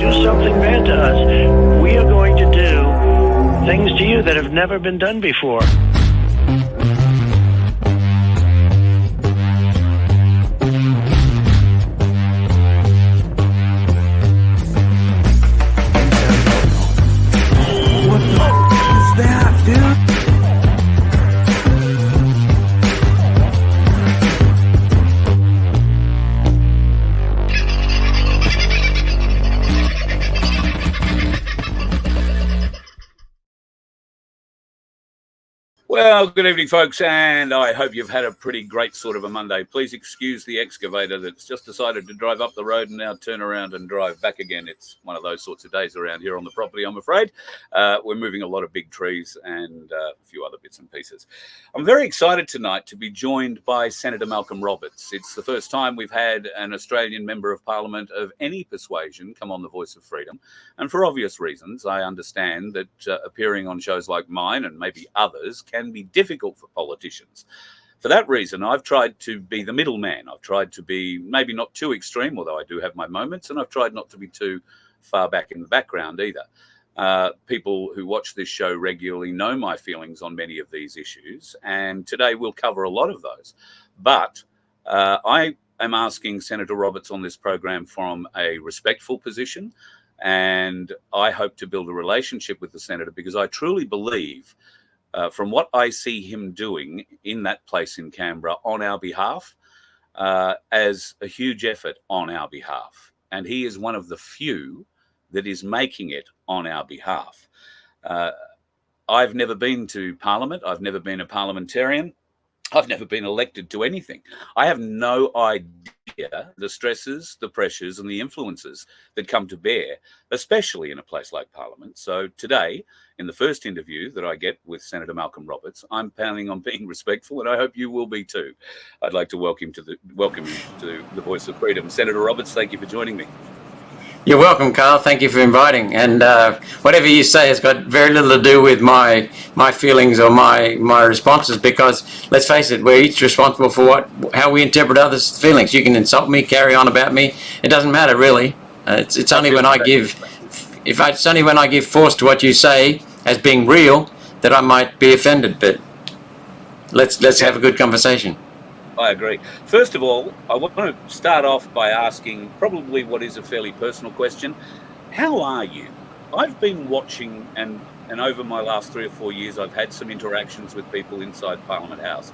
do something bad to us, we are going to do things to you that have never been done before. Well, good evening, folks, and I hope you've had a pretty great sort of a Monday. Please excuse the excavator that's just decided to drive up the road and now turn around and drive back again. It's one of those sorts of days around here on the property, I'm afraid. We're moving a lot of big trees and a few other bits and pieces. I'm very excited tonight to be joined by Senator Malcolm Roberts. It's the first time we've had an Australian Member of Parliament of any persuasion come on The Voice of Freedom. And for obvious reasons, I understand that appearing on shows like mine and maybe others can be difficult for politicians. For that reason, I've tried to be the middleman. I've tried to be maybe not too extreme, although I do have my moments, and I've tried not to be too far back in the background either. People who watch this show regularly know my feelings on many of these issues, and today we'll cover a lot of those. But I am asking Senator Roberts on this program from a respectful position, and I hope to build a relationship with the Senator because I truly believe from what I see him doing in that place in Canberra on our behalf, as a huge effort on our behalf. And he is one of the few that is making it on our behalf. I've never been to Parliament. I've never been a parliamentarian. I've never been elected to anything. I have no idea the stresses, the pressures and the influences that come to bear, especially in a place like Parliament. So today, in the first interview that I get with Senator Malcolm Roberts, I'm planning on being respectful, and I hope you will be too. I'd like to welcome you to the Voice of Freedom. Senator Roberts, thank you for joining me. You're welcome, Carl. Thank you for inviting. And whatever you say has got very little to do with my feelings or my responses, because let's face it, we're each responsible for how we interpret others' feelings. You can insult me, carry on about me. It doesn't matter really. It's only when I give force to what you say as being real that I might be offended. But let's have a good conversation. I agree. First of all, I want to start off by asking probably what is a fairly personal question. How are you? I've been watching, and over my last 3 or 4 years, I've had some interactions with people inside Parliament House.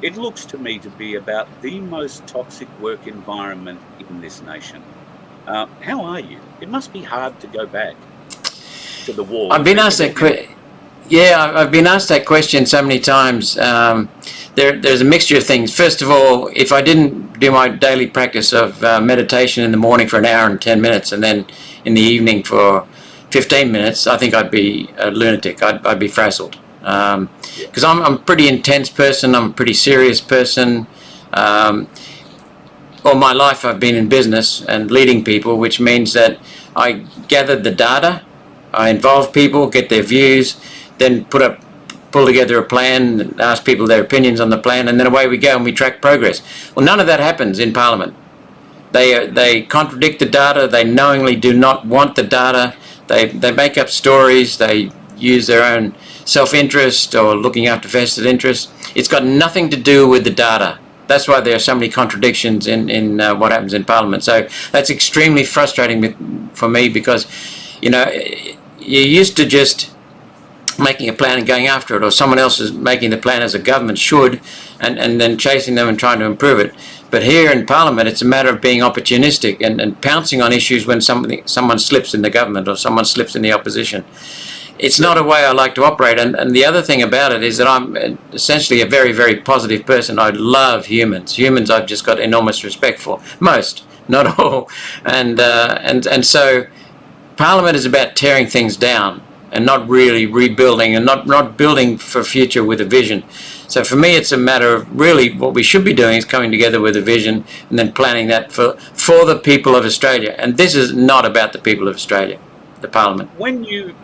It looks to me to be about the most toxic work environment in this nation. How are you? It must be hard to go back to the wall. I've been asked that question. Yeah, I've been asked that question so many times. There's a mixture of things. First of all, if I didn't do my daily practice of meditation in the morning for an hour and 10 minutes and then in the evening for 15 minutes, I think I'd be a lunatic. I'd be frazzled. Because I'm a pretty intense person. I'm a pretty serious person. All my life I've been in business and leading people, which means that I gathered the data, I involve people, get their views, then pull together a plan, ask people their opinions on the plan, and then away we go and we track progress. Well, none of that happens in Parliament. They contradict the data. They knowingly do not want the data. They make up stories. They use their own self-interest or looking after vested interests. It's got nothing to do with the data. That's why there are so many contradictions in what happens in Parliament. So that's extremely frustrating for me because, you're used to just making a plan and going after it, or someone else is making the plan as a government should, and then chasing them and trying to improve it. But here in Parliament, it's a matter of being opportunistic and pouncing on issues when someone slips in the government or someone slips in the opposition. It's not a way I like to operate. And the other thing about it is that I'm essentially a very, very positive person. I love humans. Humans I've just got enormous respect for. Most, not all. And so Parliament is about tearing things down and not really rebuilding and not building for future with a vision. So for me, it's a matter of really what we should be doing is coming together with a vision and then planning that for the people of Australia. And this is not about the people of Australia, the Parliament. When you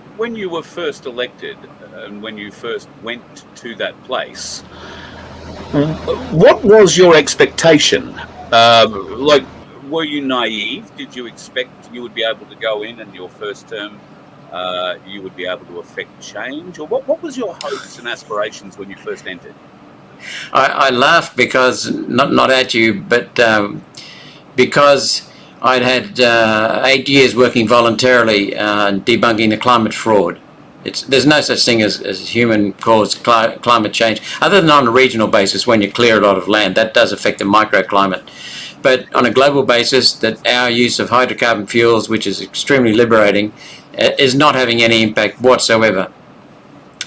were first elected and when you first went to that place, what was your expectation? were you naive? Did you expect you would be able to go in and your first term you would be able to affect change? Or what was your hopes and aspirations when you first entered? I laugh because, not at you, but because I'd had 8 years working voluntarily debunking the climate fraud. There's no such thing as human-caused climate change, other than on a regional basis when you clear a lot of land. That does affect the microclimate. But on a global basis, that our use of hydrocarbon fuels, which is extremely liberating, is not having any impact whatsoever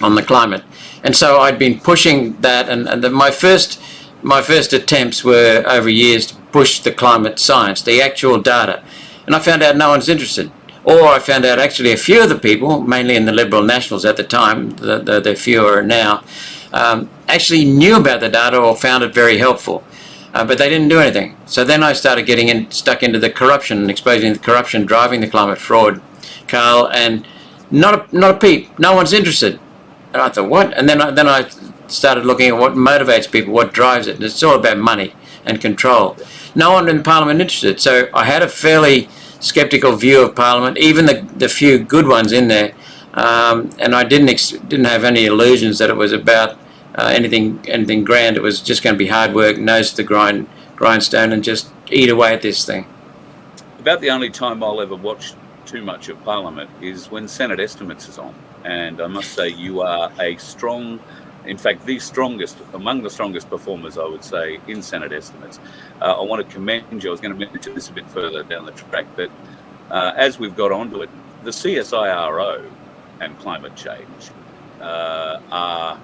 on the climate. And so I'd been pushing that, and my first attempts were over years to push the climate science, the actual data. And I found out no one's interested. Or I found out actually a few of the people, mainly in the Liberal Nationals at the time, the fewer now, actually knew about the data or found it very helpful. But they didn't do anything. So then I started getting stuck into the corruption and exposing the corruption driving the climate fraud, Carl, and not a peep. No one's interested. And I thought, what? And then I started looking at what motivates people, what drives it. And it's all about money and control. No one in Parliament interested. So I had a fairly sceptical view of Parliament, even the few good ones in there, and I didn't have any illusions that it was about anything grand. It was just going to be hard work, nose to the grindstone, and just eat away at this thing. About the only time I'll ever watch too much of Parliament is when Senate Estimates is on, and I must say you are in fact, among the strongest performers, I would say, in Senate Estimates. I want to commend you. I was going to mention this a bit further down the track, but as we've got onto it, the CSIRO and climate change are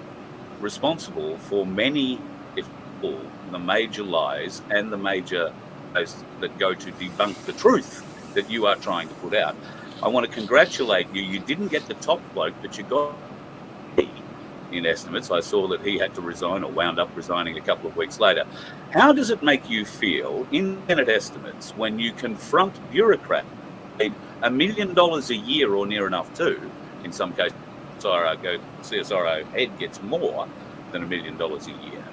responsible for many, if all, the major lies and the major lies that go to debunk the truth that you are trying to put out. I want to congratulate you. You didn't get the top bloke, but you got in Estimates. I saw that he had to resign or wound up resigning a couple of weeks later. How does it make you feel in Senate Estimates when you confront bureaucrats paid $1 million a year or near enough too? In some cases, CSIRO head gets more than $1 million a year.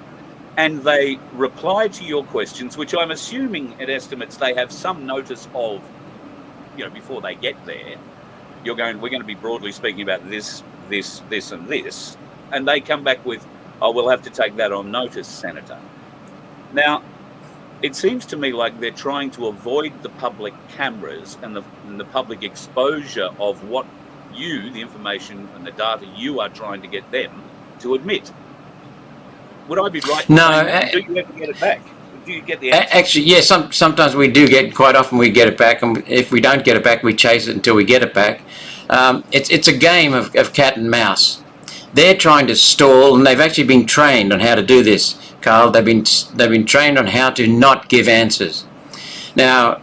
And they reply to your questions, which I'm assuming at Estimates they have some notice of, before they get there. We're going to be broadly speaking about this, and this. And they come back with, we'll have to take that on notice, Senator. Now, it seems to me like they're trying to avoid the public cameras and the public exposure of what the information and the data you are trying to get them to admit. Would I be right? No. Do you ever get it back? Do you get the answer? Actually, yes, sometimes we do quite often we get it back, and if we don't get it back, we chase it until we get it back. It's a game of cat and mouse. They're trying to stall, and they've actually been trained on how to do this, Carl. They've been trained on how to not give answers. Now,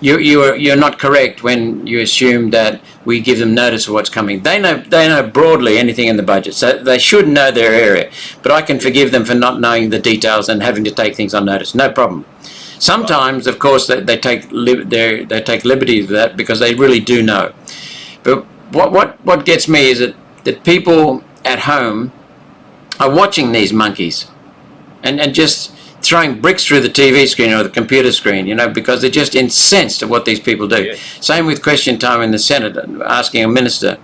you're not correct when you assume that we give them notice of what's coming. They know broadly anything in the budget, so they should know their area. But I can forgive them for not knowing the details and having to take things on notice. No problem. Sometimes, of course, they take liberties with that because they really do know. But what gets me is that people at home are watching these monkeys and just throwing bricks through the TV screen or the computer screen, because they're just incensed at what these people do. Yeah. Same with question time in the Senate, asking a minister,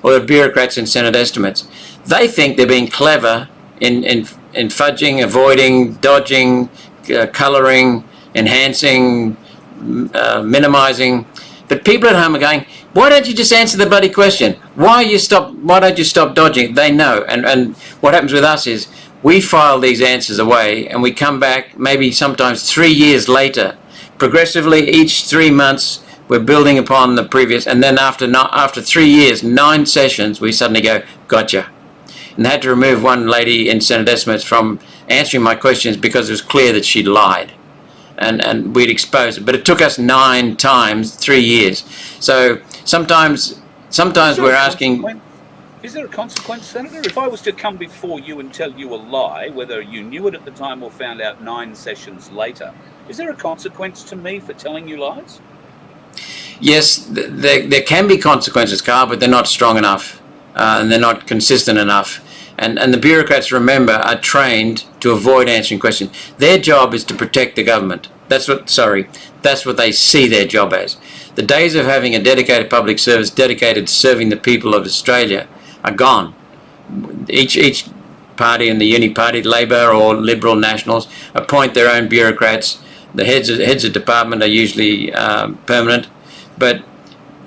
or the bureaucrats in Senate Estimates. They think they're being clever in fudging, avoiding, dodging, colouring, enhancing, minimising. But people at home are going, why don't you just answer the bloody question? Why don't you stop dodging? They know. And what happens with us is we file these answers away and we come back maybe sometimes 3 years later. Progressively, each 3 months, we're building upon the previous. And then after 3 years, 9 sessions, we suddenly go, gotcha. And they had to remove one lady in Senate Estimates from answering my questions because it was clear that she'd lied. And we'd expose it. But it took us 9 times, 3 years. So sometimes we're asking... Is there a consequence, Senator? If I was to come before you and tell you a lie, whether you knew it at the time or found out 9 sessions later, is there a consequence to me for telling you lies? Yes, there can be consequences, Carl, but they're not strong enough and they're not consistent enough. And the bureaucrats, remember, are trained to avoid answering questions. Their job is to protect the government. That's what they see their job as. The days of having a dedicated public service dedicated to serving the people of Australia are gone. Each party in the uni party, Labor or Liberal Nationals, appoint their own bureaucrats. The heads of department are usually permanent,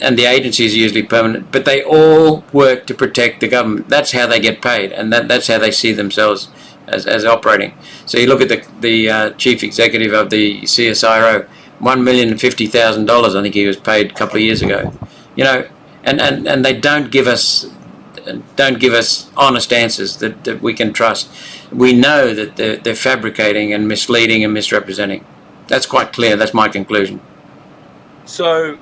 and the agencies are usually permanent, but they all work to protect the government. That's how they get paid, and that's how they see themselves as operating. So you look at the chief executive of the CSIRO, $1,050,000, I think he was paid a couple of years ago. And they don't give us honest answers that we can trust. We know that they're fabricating and misleading and misrepresenting. That's quite clear. That's my conclusion. So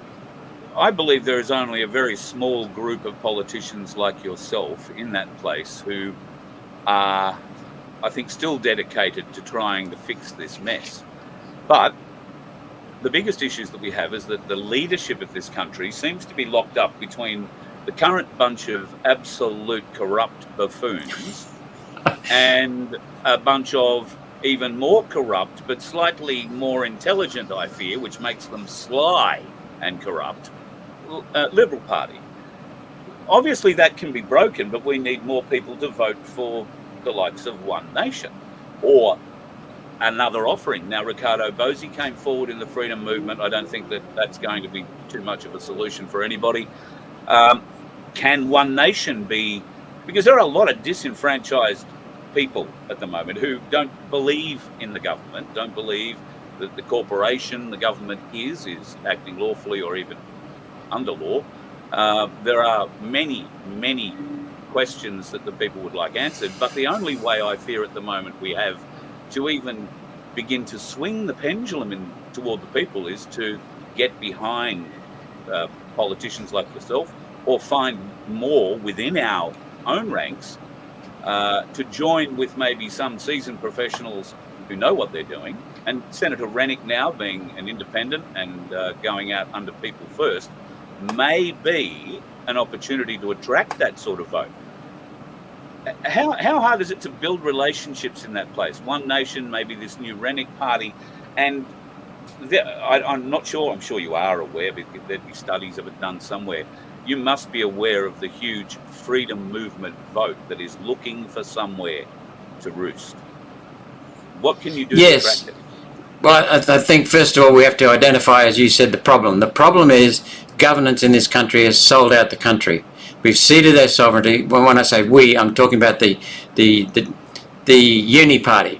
I believe there is only a very small group of politicians like yourself in that place who are, I think, still dedicated to trying to fix this mess. But the biggest issues that we have is that the leadership of this country seems to be locked up between the current bunch of absolute corrupt buffoons and a bunch of even more corrupt but slightly more intelligent, I fear, which makes them sly and corrupt, Liberal Party. Obviously that can be broken, but we need more people to vote for the likes of One Nation or another offering. Now, Ricardo Bosi came forward in the freedom movement. I don't think that that's going to be too much of a solution for anybody. Can One Nation be, because there are a lot of disenfranchised people at the moment who don't believe in the government, don't believe that the corporation the government is acting lawfully or even under law. There are many questions that the people would like answered, but the only way I fear at the moment we have to even begin to swing the pendulum toward the people is to get behind politicians like yourself, or find more within our own ranks to join with maybe some seasoned professionals who know what they're doing. And Senator Rennick, now being an independent and going out under people first, may be an opportunity to attract that sort of vote. How hard is it to build relationships in that place? One Nation, maybe this new Rennick party, and I'm not sure, I'm sure you are aware, because there'd be studies of it done somewhere. You must be aware of the huge freedom movement vote that is looking for somewhere to roost. What can you do to attract it? Well, I think first of all we have to identify, as you said, the problem. The problem is governance in this country has sold out the country. We've ceded their sovereignty. When I say we, I'm talking about the uni party.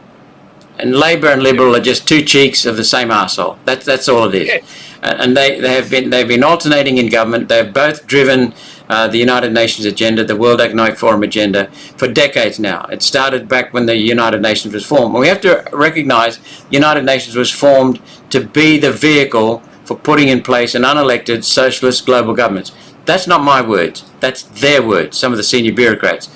And Labor and Liberal are just two cheeks of the same arsehole. That's all it is. Yeah. And they've been alternating in government. They've both driven the United Nations agenda, the World Economic Forum agenda, for decades now. It started back when the United Nations was formed. And we have to recognize the United Nations was formed to be the vehicle for putting in place an unelected socialist global government. That's not my words. That's their words, some of the senior bureaucrats.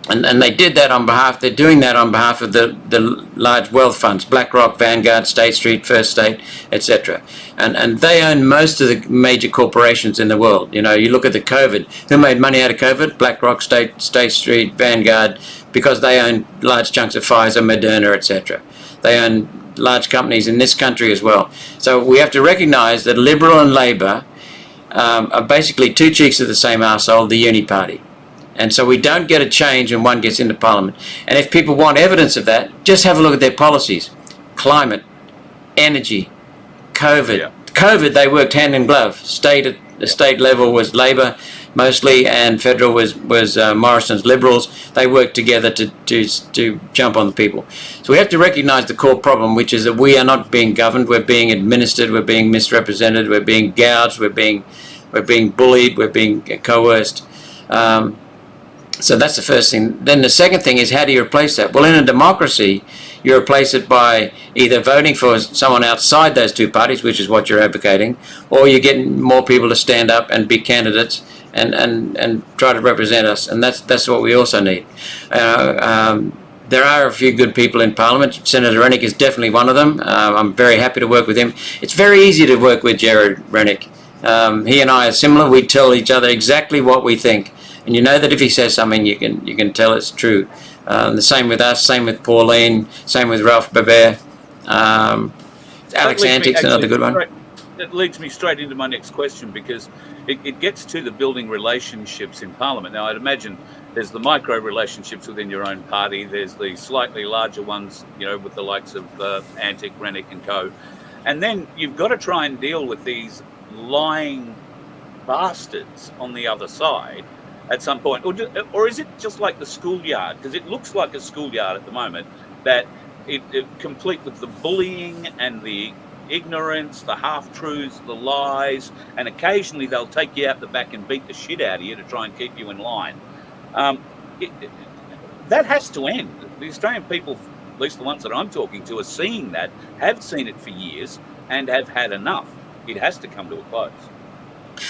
And they did that on behalf, they're doing that on behalf of the large wealth funds, BlackRock, Vanguard, State Street, First State, etc. And they own most of the major corporations in the world. You know, you look at the COVID, who made money out of COVID? BlackRock, State Street, Vanguard, because they own large chunks of Pfizer, Moderna, etc. They own large companies in this country as well. So we have to recognize that Liberal and Labor are basically two cheeks of the same arsehole, the uni party. And so we don't get a change when one gets into Parliament. And if people want evidence of that, just have a look at their policies. Climate, energy, COVID. Yeah. COVID, they worked hand in glove. The state level was Labor mostly, and federal was Morrison's Liberals. They worked together to jump on the people. So we have to recognise the core problem, which is that we are not being governed. We're being administered. We're being misrepresented. We're being gouged. We're being bullied. We're being coerced. So that's the first thing. Then the second thing is, how do you replace that? Well, in a democracy, you replace it by either voting for someone outside those two parties, which is what you're advocating, or you're getting more people to stand up and be candidates and try to represent us. And that's what we also need. There are a few good people in Parliament. Senator Rennick is definitely one of them. I'm very happy to work with him. It's very easy to work with Jared Rennick. He and I are similar. We tell each other exactly what we think. And you know that if he says something, you can tell it's true. The same with us, same with Pauline, same with Ralph Babert. Alex leads me Antics, another good one. It leads me straight into my next question, because it gets to the building relationships in Parliament. Now, I'd imagine there's the micro relationships within your own party. There's the slightly larger ones, with the likes of Antic, Rennick and co. And then you've got to try and deal with these lying bastards on the other side at some point. Or is it just like the schoolyard? Because it looks like a schoolyard at the moment, that it complete with the bullying and the ignorance, the half-truths, the lies, and occasionally they'll take you out the back and beat the shit out of you to try and keep you in line. That has to end. The Australian people, at least the ones that I'm talking to, are seeing that, have seen it for years, and have had enough. It has to come to a close.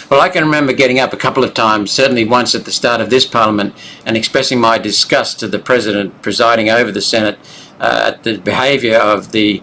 Well, I can remember getting up a couple of times, certainly once at the start of this Parliament, and expressing my disgust to the President presiding over the Senate at the behaviour of the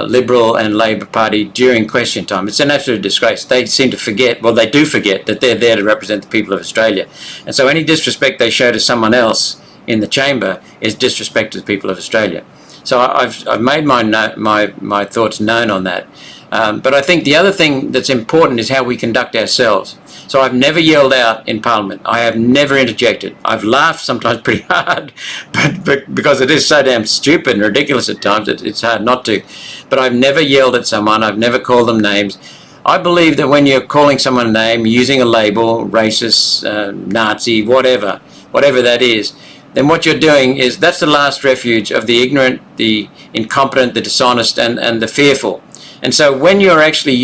Liberal and Labor Party during question time. It's an absolute disgrace. They seem to forget, well, they do forget that they're there to represent the people of Australia. And so any disrespect they show to someone else in the chamber is disrespect to the people of Australia. So I've made my thoughts known on that. But I think the other thing that's important is how we conduct ourselves. So I've never yelled out in Parliament. I have never interjected. I've laughed sometimes pretty hard, but because it is so damn stupid and ridiculous at times, it's hard not to. But I've never yelled at someone. I've never called them names. I believe that when you're calling someone a name, using a label, racist, Nazi, whatever that is, then what you're doing is, that's the last refuge of the ignorant, the incompetent, the dishonest, and the fearful. And so when you're actually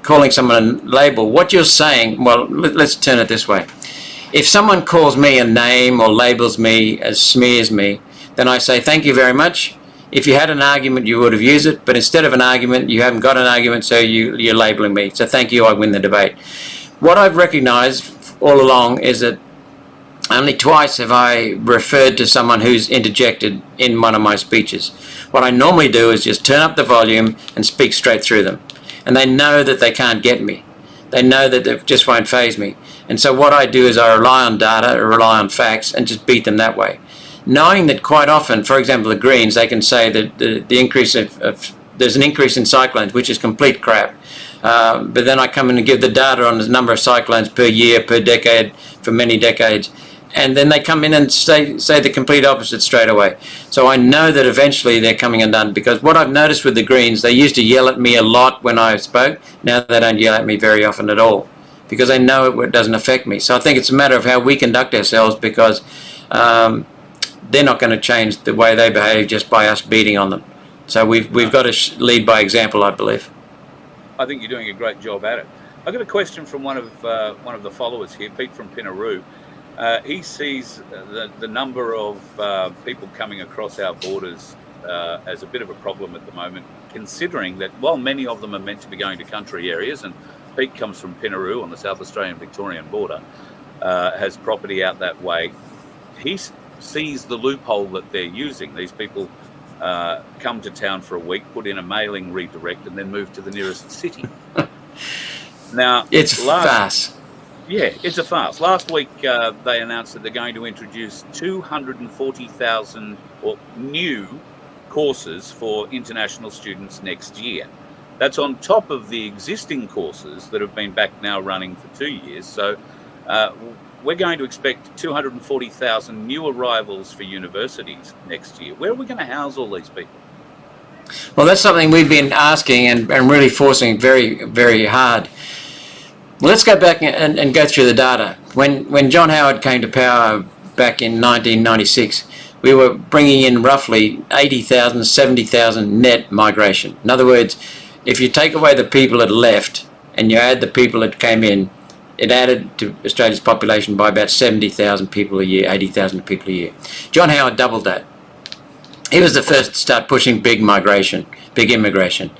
calling someone a label, what you're saying, well, let's turn it this way. If someone calls me a name or labels me, smears me, then I say, thank you very much. If you had an argument, you would have used it, but instead of an argument, you haven't got an argument, so you're labeling me. So thank you, I win the debate. What I've recognized all along is that only twice have I referred to someone who's interjected in one of my speeches. What I normally do is just turn up the volume and speak straight through them. And they know that they can't get me. They know that it just won't faze me. And so what I do is I rely on data, or rely on facts, and just beat them that way. Knowing that quite often, for example, the Greens, they can say that the increase there's an increase in cyclones, which is complete crap. But then I come in and give the data on the number of cyclones per year, per decade, for many decades. And then they come in and say the complete opposite straight away. So I know that eventually they're coming undone, because what I've noticed with the Greens, they used to yell at me a lot when I spoke. Now they don't yell at me very often at all, because they know it doesn't affect me. So I think it's a matter of how we conduct ourselves, because they're not going to change the way they behave just by us beating on them. So we've got to lead by example, I believe. I think you're doing a great job at it. I've got a question from one of the followers here, Pete from Pinaroo. He sees the number of people coming across our borders as a bit of a problem at the moment, considering that while many of them are meant to be going to country areas, and Pete comes from Pinaroo on the South Australian-Victorian border, has property out that way, he sees the loophole that they're using. These people come to town for a week, put in a mailing redirect, and then move to the nearest city. Now, it's fast. Yeah, it's a farce. Last week, they announced that they're going to introduce 240,000 new courses for international students next year. That's on top of the existing courses that have been back now running for 2 years. So we're going to expect 240,000 new arrivals for universities next year. Where are we going to house all these people? Well, that's something we've been asking and really forcing very, very hard. Let's go back and go through the data. When John Howard came to power back in 1996, we were bringing in roughly 80,000, 70,000 net migration. In other words, if you take away the people that left and you add the people that came in, it added to Australia's population by about 70,000 people a year, 80,000 people a year. John Howard doubled that. He was the first to start pushing big migration, big immigration.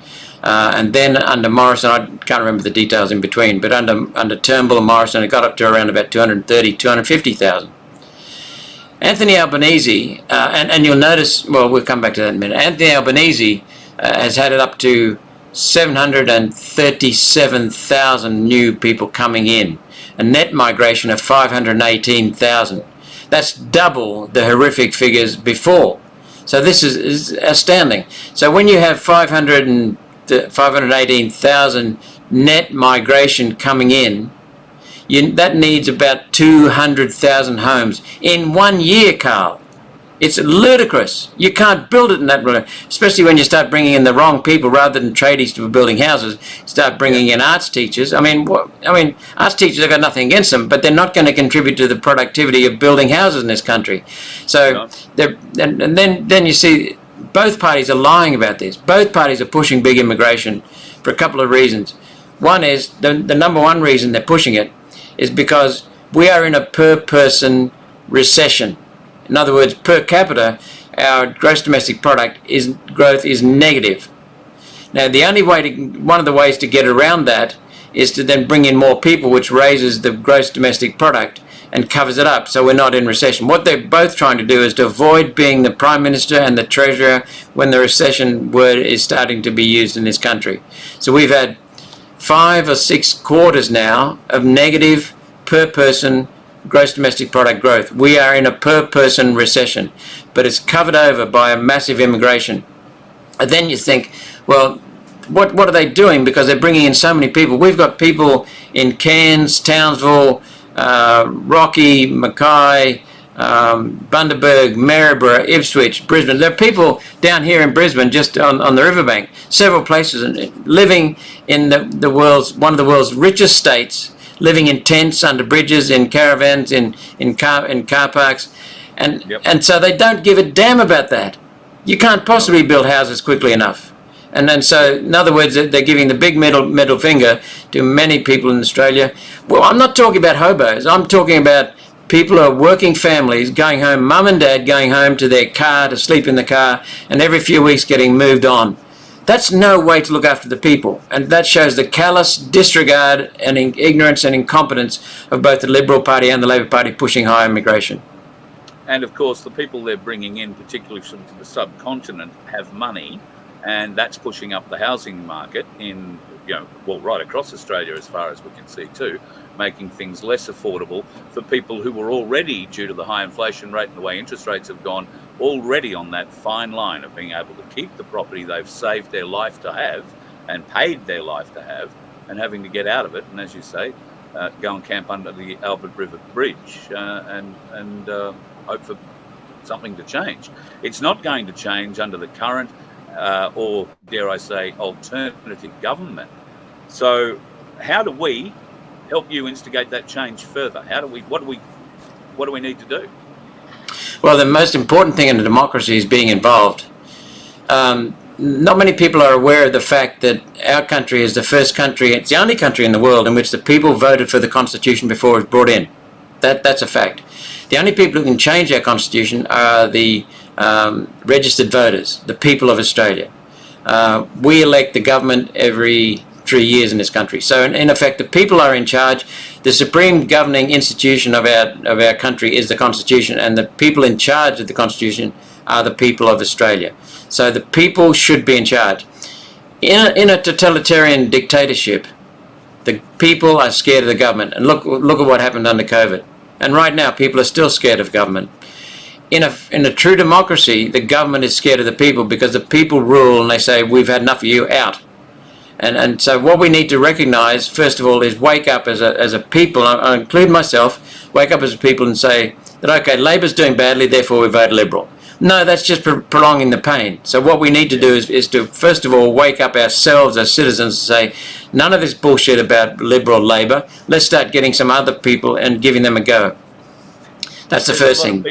And then under Morrison, I can't remember the details in between, but under Turnbull and Morrison, it got up to around about 230, 250,000. Anthony Albanese, and you'll notice, well, we'll come back to that in a minute. Anthony Albanese has had it up to 737,000 new people coming in, a net migration of 518,000. That's double the horrific figures before. So this is astounding. So when you have 530,000 518,000 net migration coming in, that needs about 200,000 homes in 1 year, Carl. It's ludicrous. You can't build it in that way, especially when you start bringing in the wrong people rather than tradies to be building houses. Start bringing in arts teachers. I mean, arts teachers, I've got nothing against them, but they're not going to contribute to the productivity of building houses in this country. So, and then you see both parties are lying about this. Both parties are pushing big immigration for a couple of reasons. One is, the number one reason they're pushing it is because we are in a per-person recession. In other words, per capita, our gross domestic product growth is negative. Now, one of the ways to get around that is to then bring in more people, which raises the gross domestic product and covers it up, so we're not in recession. What they're both trying to do is to avoid being the Prime Minister and the Treasurer when the recession word is starting to be used in this country. So we've had 5 or 6 quarters now of negative per person gross domestic product growth. We are in a per person recession, but it's covered over by a massive immigration. And then you think, well, what are they doing? Because they're bringing in so many people. We've got people in Cairns, Townsville, Rocky, Mackay, Bundaberg, Maryborough, Ipswich, Brisbane. There are people down here in Brisbane, just on the riverbank, several places, and living in one of the world's richest states, living in tents, under bridges, in caravans, in car parks, and so they don't give a damn about that. You can't possibly build houses quickly enough. And then so, in other words, they're giving the big middle finger to many people in Australia. Well, I'm not talking about hobos. I'm talking about people who are working families, going home, mum and dad going home to their car, to sleep in the car, and every few weeks getting moved on. That's no way to look after the people, and that shows the callous disregard and ignorance and incompetence of both the Liberal Party and the Labor Party pushing higher immigration. And of course, the people they're bringing in, particularly from the subcontinent, have money, and that's pushing up the housing market in, right across Australia as far as we can see too, making things less affordable for people who were already, due to the high inflation rate and the way interest rates have gone, already on that fine line of being able to keep the property they've saved their life to have and paid their life to have, and having to get out of it and, as you say, go and camp under the Albert River Bridge and hope for something to change. It's not going to change under the current or, dare I say, alternative government. So how do we help you instigate that change further? What do we need to do? Well, the most important thing in a democracy is being involved. Not many people are aware of the fact that our country is the first country, it's the only country in the world in which the people voted for the Constitution before it was brought in. That's a fact. The only people who can change our Constitution are the registered voters, the people of Australia. We elect the government every 3 years in this country. So in effect, the people are in charge. The supreme governing institution of our country is the Constitution, and the people in charge of the Constitution are the people of Australia. So the people should be in charge. In a totalitarian dictatorship, the people are scared of the government. And look at what happened under COVID. And right now, people are still scared of government. In a true democracy, the government is scared of the people because the people rule and they say, we've had enough of you, out. And so what we need to recognise, first of all, is wake up as a people, I include myself, wake up as a people and say that, okay, Labor's doing badly, therefore we vote Liberal. No, that's just prolonging the pain. So what we need to do is to, first of all, wake up ourselves as citizens and say, none of this bullshit about Liberal Labor. Let's start getting some other people and giving them a go. That's the first thing.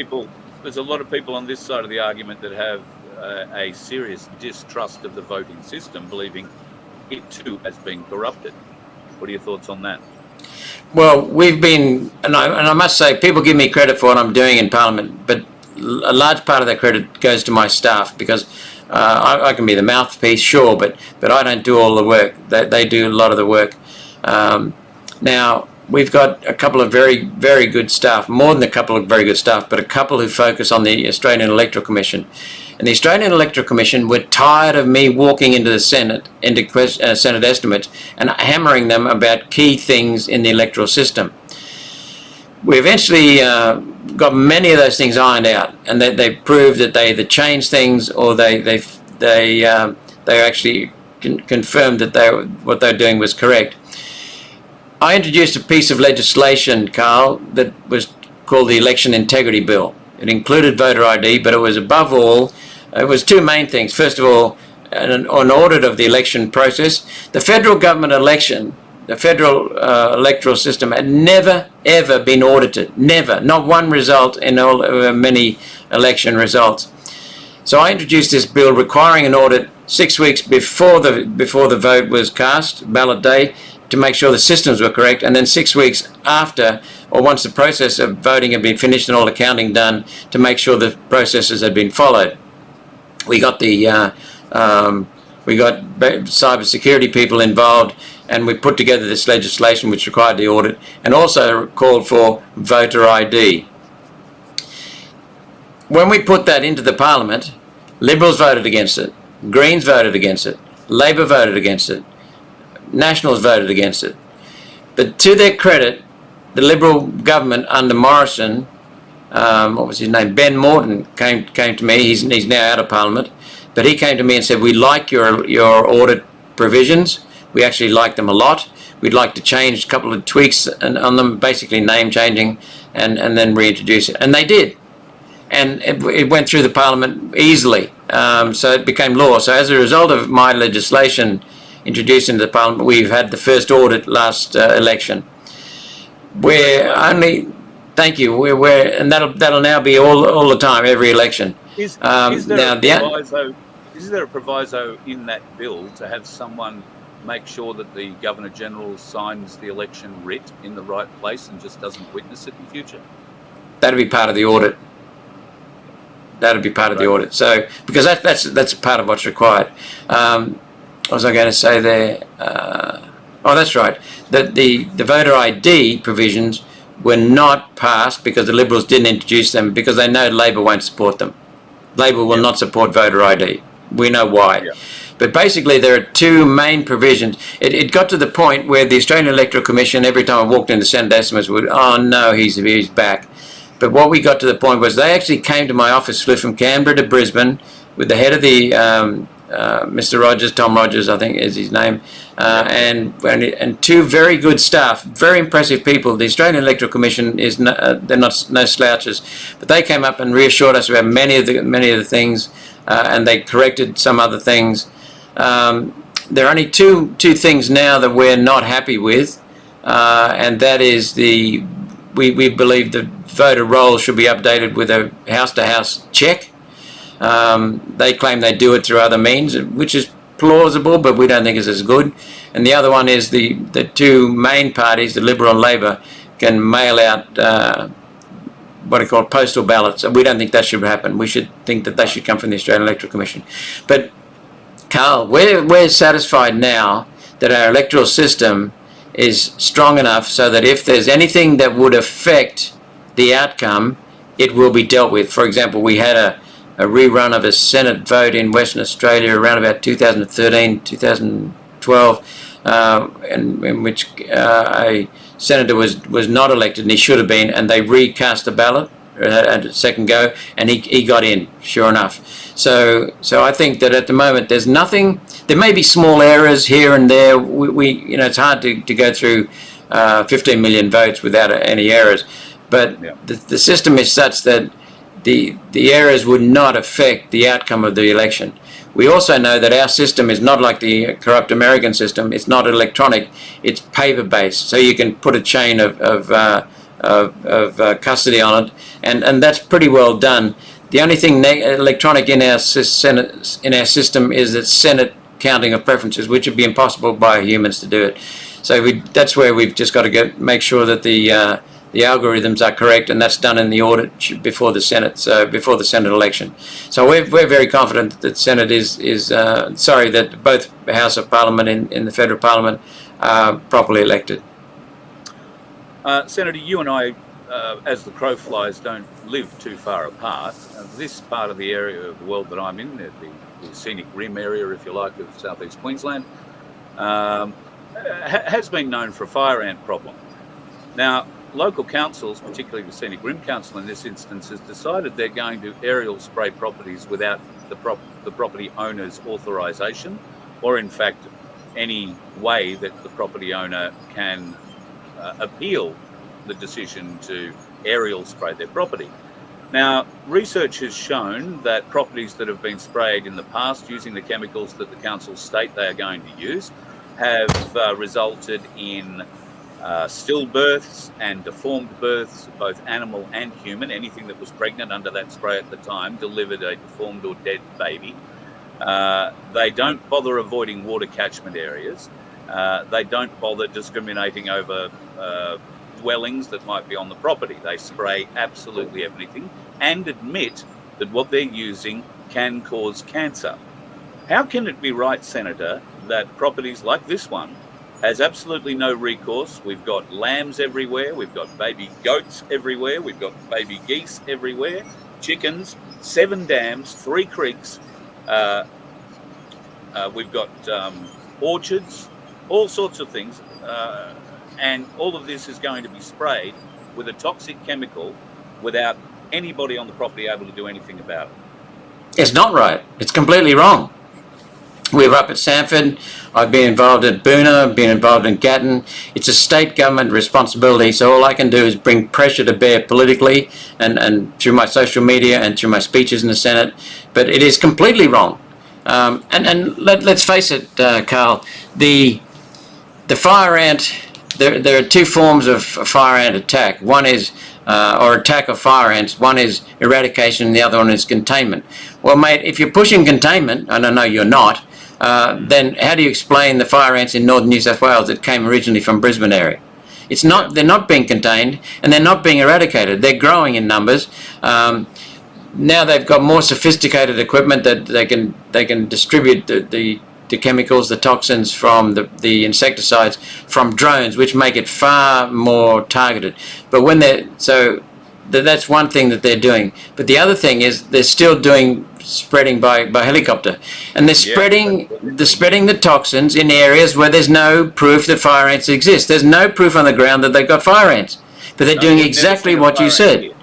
There's a lot of people on this side of the argument that have a serious distrust of the voting system, believing it too has been corrupted. What are your thoughts on that? Well, we've been, and I must say, people give me credit for what I'm doing in Parliament, but a large part of that credit goes to my staff, because I can be the mouthpiece, sure, but I don't do all the work. They do a lot of the work. Now, we've got a couple of very, very good staff, more than a couple of very good staff, but a couple who focus on the Australian Electoral Commission. And the Australian Electoral Commission were tired of me walking into the Senate, into Senate estimates, and hammering them about key things in the electoral system. We eventually got many of those things ironed out, and they proved that they either changed things or they actually confirmed that what they were doing was correct. I introduced a piece of legislation, Carl, that was called the Election Integrity Bill. It included voter ID, but it was above all, it was two main things. First of all, an audit of the election process. The federal government election, the federal electoral system had never, ever been audited. Never. Not one result in all many election results. So I introduced this bill requiring an audit 6 weeks before the vote was cast, ballot day, to make sure the systems were correct, and then 6 weeks after, or once the process of voting had been finished and all the counting done, to make sure the processes had been followed. We got cyber security people involved, and we put together this legislation which required the audit and also called for voter ID. When we put that into the Parliament, Liberals voted against it, Greens voted against it, Labor voted against it, Nationals voted against it. But to their credit, the Liberal government under Morrison, what was his name, Ben Morton, came to me. He's now out of Parliament, but he came to me and said, we like your audit provisions. We actually like them a lot. We'd like to change a couple of tweaks on them, basically name changing, and then reintroduce it. And they did. And it went through the Parliament easily. So it became law. So as a result of my legislation introduced into the Parliament, we've had the first audit last election. Thank you. And that'll now be all the time, every election. Is there a proviso in that bill to have someone make sure that the Governor General signs the election writ in the right place and just doesn't witness it in future? That'd be part of the audit. That'd be part of the audit. So because that's part of what's required. What was I going to say there? Oh, that's right. The voter ID provisions were not passed because the Liberals didn't introduce them because they know Labor won't support them. Labor will not support voter ID. We know why. Yeah. But basically there are two main provisions. It got to the point where the Australian Electoral Commission, every time I walked into Senate estimates, would, oh no, he's back. But what we got to the point was they actually came to my office, flew from Canberra to Brisbane with the head of the Mr. Rogers, Tom Rogers, I think is his name, and two very good staff, very impressive people. The Australian Electoral Commission they're not no slouches, but they came up and reassured us about many of the things, and they corrected some other things. There are only two things now that we're not happy with, and that is we believe the voter roll should be updated with a house-to-house check. They claim they do it through other means, which is plausible, but we don't think it's as good. And the other one is the two main parties, the Liberal and Labor, can mail out what are called postal ballots. We don't think that should happen. We should think that they should come from the Australian Electoral Commission. But Carl, we're satisfied now that our electoral system is strong enough so that if there's anything that would affect the outcome, it will be dealt with. For example, we had a rerun of a Senate vote in Western Australia around about 2013, 2012, in which a senator was not elected, and he should have been, and they recast the ballot at a second go, and he got in, sure enough. So I think that at the moment there's nothing. There may be small errors here and there. It's hard to go through 15 million votes without any errors, but the system is such that the errors would not affect the outcome of the election. We also know that our system is not like the corrupt American system. It's not electronic. It's paper-based, so you can put a chain of custody on it, and that's pretty well done. The only thing electronic in our system is that Senate counting of preferences, which would be impossible by humans to do it. So that's where we've just got to make sure that the algorithms are correct, and that's done in the audit before the Senate, before the Senate election. So we're very confident that Senate that both House of Parliament in the federal Parliament are properly elected. Senator, you and I, as the crow flies, don't live too far apart. This part of the area of the world that I'm in, the scenic rim area, if you like, of southeast Queensland, has been known for a fire ant problem. Now, local councils, particularly the Scenic Rim Council in this instance, has decided they're going to aerial spray properties without the property owner's authorisation, or in fact any way that the property owner can appeal the decision to aerial spray their property. Now, research has shown that properties that have been sprayed in the past using the chemicals that the councils state they are going to use have resulted in stillbirths and deformed births, both animal and human. Anything that was pregnant under that spray at the time delivered a deformed or dead baby. They don't bother avoiding water catchment areas. They don't bother discriminating over dwellings that might be on the property. They spray absolutely everything and admit that what they're using can cause cancer. How can it be right, Senator, that properties like this one has absolutely no recourse? We've got lambs everywhere, we've got baby goats everywhere, we've got baby geese everywhere, chickens, 7 dams, 3 creeks, we've got orchards, all sorts of things, and all of this is going to be sprayed with a toxic chemical without anybody on the property able to do anything about it. It's not right. It's completely wrong. We were up at Sanford. I've been involved at Boona, been involved in Gatton. It's a state government responsibility, so all I can do is bring pressure to bear politically and through my social media and through my speeches in the Senate. But it is completely wrong. And let's face it, Carl, the fire ant, there are 2 forms of fire ant attack. One is, or attack of fire ants, one is eradication and the other one is containment. Well, mate, if you're pushing containment, and I know you're not, then how do you explain the fire ants in northern New South Wales that came originally from Brisbane area? It's not, they're not being contained and they're not being eradicated. They're growing in numbers. Now they've got more sophisticated equipment that they can distribute the chemicals, the toxins from the insecticides from drones, which make it far more targeted. But when that's one thing that they're doing. But the other thing is they're still doing spreading by helicopter, and they're spreading the toxins in areas where there's no proof that fire ants exist. There's no proof on the ground that they've got fire ants, but they're doing exactly what you said. Here.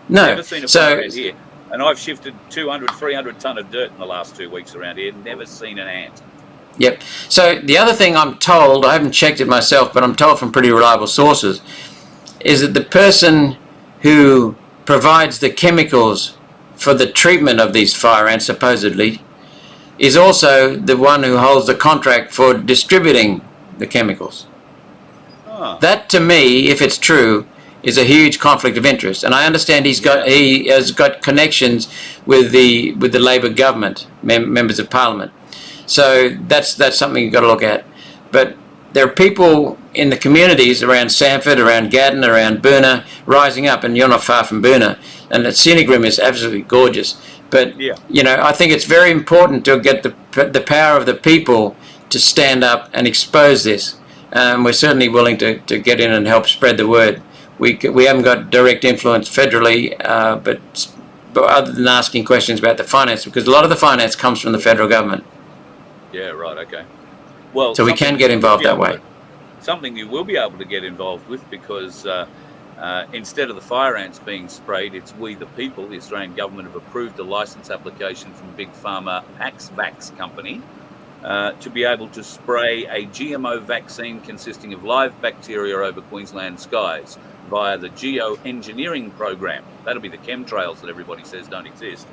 No, never seen a fire ant here. And I've shifted 200, 300 tonne of dirt in the last 2 weeks around here. Never seen an ant. Yep. So the other thing I'm told, I haven't checked it myself, but I'm told from pretty reliable sources, is that the person who provides the chemicals for the treatment of these fire ants, supposedly, is also the one who holds the contract for distributing the chemicals. Oh. That, to me, if it's true, is a huge conflict of interest, and I understand he has got connections with the Labor government, members of Parliament. So that's something you've got to look at. But there are people in the communities around Sanford, around Gatton, around Boona, rising up, and you're not far from Boona, and the scenic rim is absolutely gorgeous. But you know, I think it's very important to get the power of the people to stand up and expose this. We're certainly willing to get in and help spread the word. We haven't got direct influence federally, but other than asking questions about the finance, because a lot of the finance comes from the federal government. Yeah, right, okay. Well, so we can get involved that way. Something you will be able to get involved with, because instead of the fire ants being sprayed, it's we the people. The Australian government have approved a licence application from Big Pharma Paxvax company to be able to spray a GMO vaccine consisting of live bacteria over Queensland skies via the geoengineering program. That'll be the chemtrails that everybody says don't exist.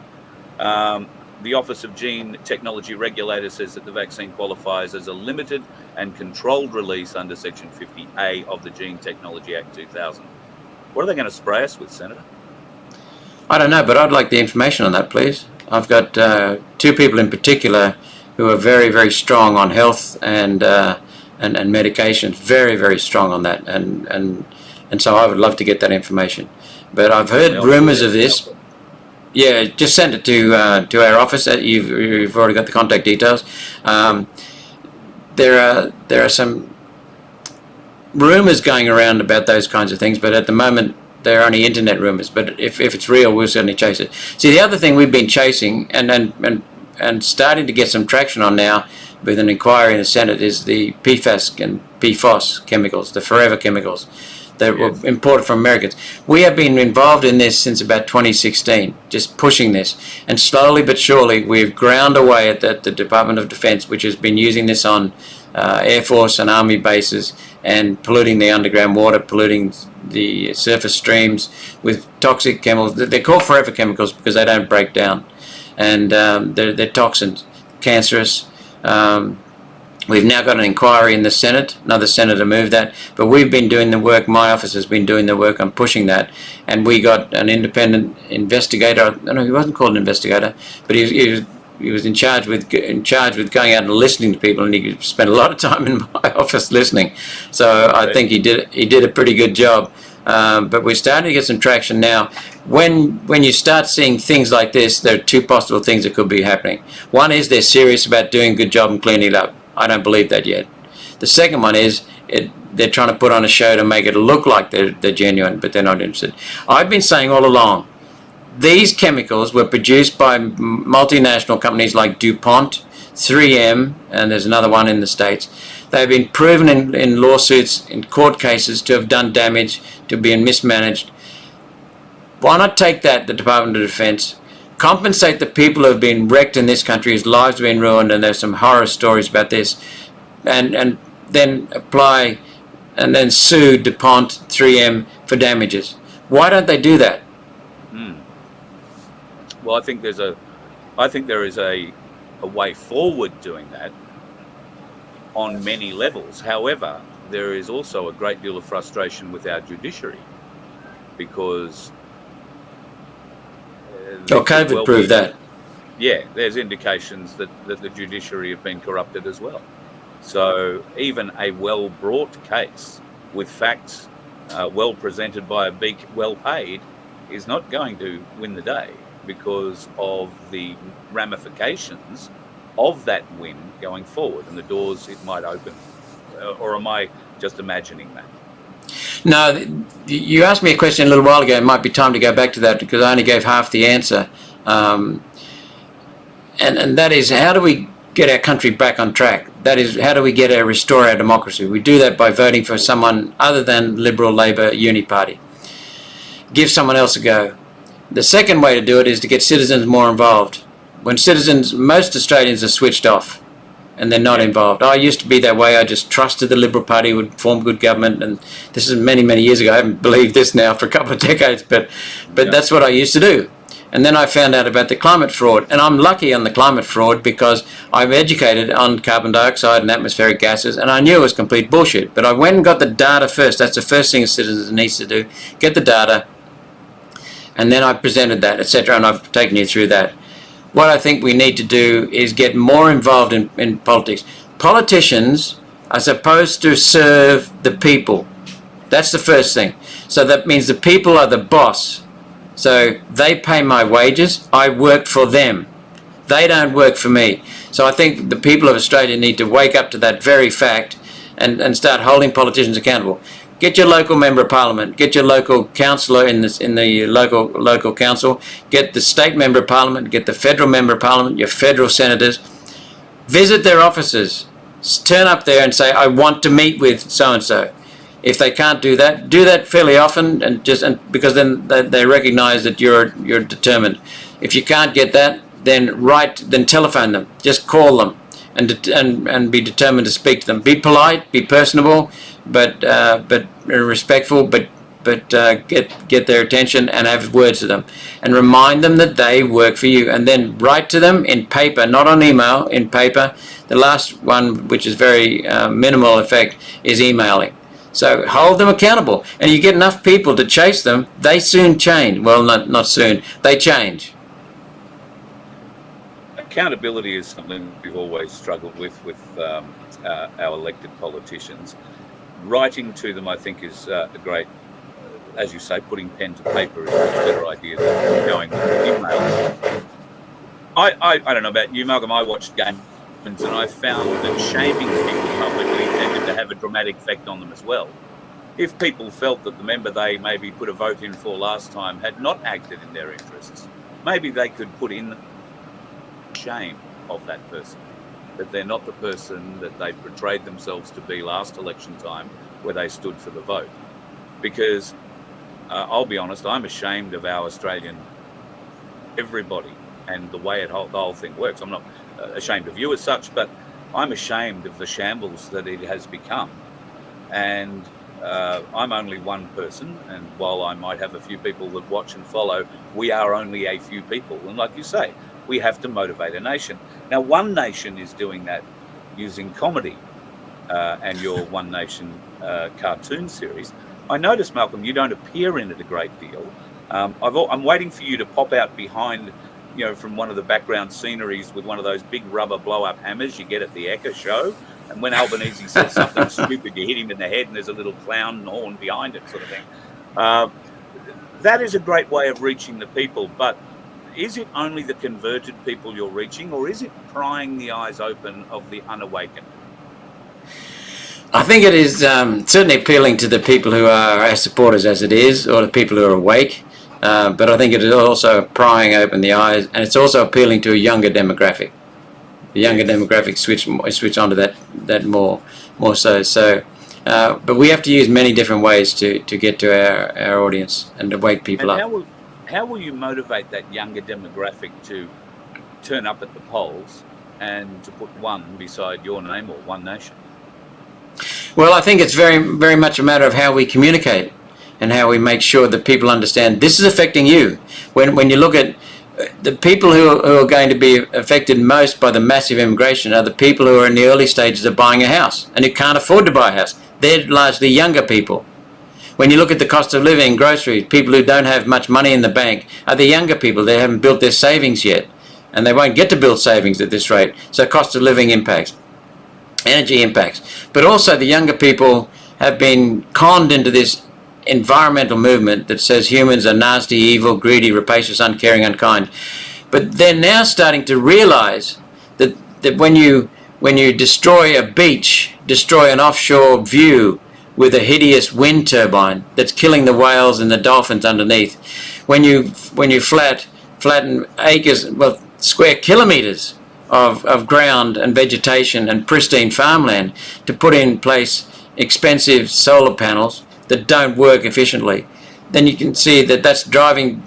The Office of Gene Technology Regulator says that the vaccine qualifies as a limited and controlled release under Section 50A of the Gene Technology Act 2000. What are they going to spray us with, Senator? I don't know, but I'd like the information on that, please. I've got 2 people in particular who are very, very strong on health and medications, very, very strong on that, and so I would love to get that information. But I've heard rumours of this. Yeah, just send it to our office. You've already got the contact details. There are some rumours going around about those kinds of things, but at the moment they're only internet rumours. But if it's real, we'll certainly chase it. See, the other thing we've been chasing and starting to get some traction on now with an inquiry in the Senate is the PFAS and PFOS chemicals, the forever chemicals. that were imported from Americans. We have been involved in this since about 2016, just pushing this. And slowly but surely, we've ground away at the Department of Defense, which has been using this on Air Force and Army bases and polluting the underground water, polluting the surface streams with toxic chemicals. They're called forever chemicals because they don't break down. And they're toxins, cancerous. We've now got an inquiry in the Senate. Another senator moved that. But we've been doing the work. My office has been doing the work on pushing that. And we got an independent investigator. No, he wasn't called an investigator, but he was in charge with going out and listening to people, and he spent a lot of time in my office listening. So I think he did a pretty good job. But we're starting to get some traction now. When you start seeing things like this, there are two possible things that could be happening. One is they're serious about doing a good job and cleaning it up. I don't believe that yet. The second one is they're trying to put on a show to make it look like they're genuine, but they're not interested. I've been saying all along, these chemicals were produced by multinational companies like DuPont, 3M, and there's another one in the States. They've been proven in lawsuits, in court cases, to have done damage, to be mismanaged. Why not take that, the Department of Defense, compensate the people who have been wrecked in this country, whose lives have been ruined, and there's some horror stories about this, and then apply and then sue DuPont, 3M for damages. Why don't they do that? Well, I think there is a way forward doing that on many levels. However, there is also a great deal of frustration with our judiciary because COVID proved that. Yeah, there's indications that the judiciary have been corrupted as well. So even a well-brought case with facts well presented by a big, well-paid is not going to win the day because of the ramifications of that win going forward and the doors it might open. Or am I just imagining that? No, you asked me a question a little while ago. It might be time to go back to that because I only gave half the answer. And that is, how do we get our country back on track? That is, how do we restore our democracy? We do that by voting for someone other than Liberal, Labor, Uni Party. Give someone else a go. The second way to do it is to get citizens more involved. When most Australians are switched off and they're not involved. I used to be that way. I just trusted the Liberal Party would form good government, and this is many, many years ago. I haven't believed this now for a couple of decades, but that's what I used to do. And then I found out about the climate fraud, and I'm lucky on the climate fraud because I'm educated on carbon dioxide and atmospheric gases, and I knew it was complete bullshit. But I went and got the data first. That's the first thing a citizen needs to do: get the data, and then I presented that, etc. And I've taken you through that. What I think we need to do is get more involved in politics. Politicians are supposed to serve the people. That's the first thing. So that means the people are the boss. So they pay my wages. I work for them. They don't work for me. So I think the people of Australia need to wake up to that very fact and start holding politicians accountable. Get your local member of parliament. Get your local councillor in the local council. Get the state member of parliament. Get the federal member of parliament. Your federal senators. Visit their offices. Turn up there and say, "I want to meet with so and so." If they can't do that fairly often, and because then they recognise that you're determined. If you can't get that, then telephone them. Just call them and be determined to speak to them. Be polite. Be personable. But respectful, but get their attention and have words to them, and remind them that they work for you, and then write to them in paper, not on email, in paper. The last one, which is very minimal effect, is emailing. So hold them accountable, and you get enough people to chase them, they soon change. Well, not soon, they change. Accountability is something we've always struggled with our elected politicians. Writing to them, I think, is a great, as you say, putting pen to paper is a much better idea than going with email. I don't know about you, Malcolm. I watched games and I found that shaming people publicly tended to have a dramatic effect on them as well. If people felt that the member they maybe put a vote in for last time had not acted in their interests, maybe they could put in shame of that person, that they're not the person that they portrayed themselves to be last election time where they stood for the vote. because I'll be honest, I'm ashamed of our Australian everybody and the way the whole thing works. I'm not ashamed of you as such, but I'm ashamed of the shambles that it has become. And I'm only one person, and while I might have a few people that watch and follow, we are only a few people. And like you say, we have to motivate a nation. Now, One Nation is doing that using comedy and your One Nation cartoon series. I noticed, Malcolm, you don't appear in it a great deal. I'm waiting for you to pop out behind, from one of the background sceneries with one of those big rubber blow-up hammers you get at the Ekka show. And when Albanese says something stupid, you hit him in the head and there's a little clown horn behind it, sort of thing. That is a great way of reaching the people. But is it only the converted people you're reaching, or is it prying the eyes open of the unawakened? I think it is certainly appealing to the people who are our supporters as it is, or the people who are awake. But I think it is also prying open the eyes, and it's also appealing to a younger demographic. The younger demographic switch onto that more so. So, but we have to use many different ways to get to our audience and to wake people up. How will you motivate that younger demographic to turn up at the polls and to put one beside your name, or One Nation? Well, I think it's very, very much a matter of how we communicate and how we make sure that people understand this is affecting you. When you look at the people who are going to be affected most by the massive immigration are the people who are in the early stages of buying a house and who can't afford to buy a house. They're largely younger people. When you look at the cost of living, groceries, people who don't have much money in the bank are the younger people. They haven't built their savings yet, and they won't get to build savings at this rate. So cost of living impacts, energy impacts. But also the younger people have been conned into this environmental movement that says humans are nasty, evil, greedy, rapacious, uncaring, unkind. But they're now starting to realize that when you destroy a beach, destroy an offshore view with a hideous wind turbine that's killing the whales and the dolphins underneath, when you flatten acres, well, square kilometers of ground and vegetation and pristine farmland to put in place expensive solar panels that don't work efficiently, then you can see that that's driving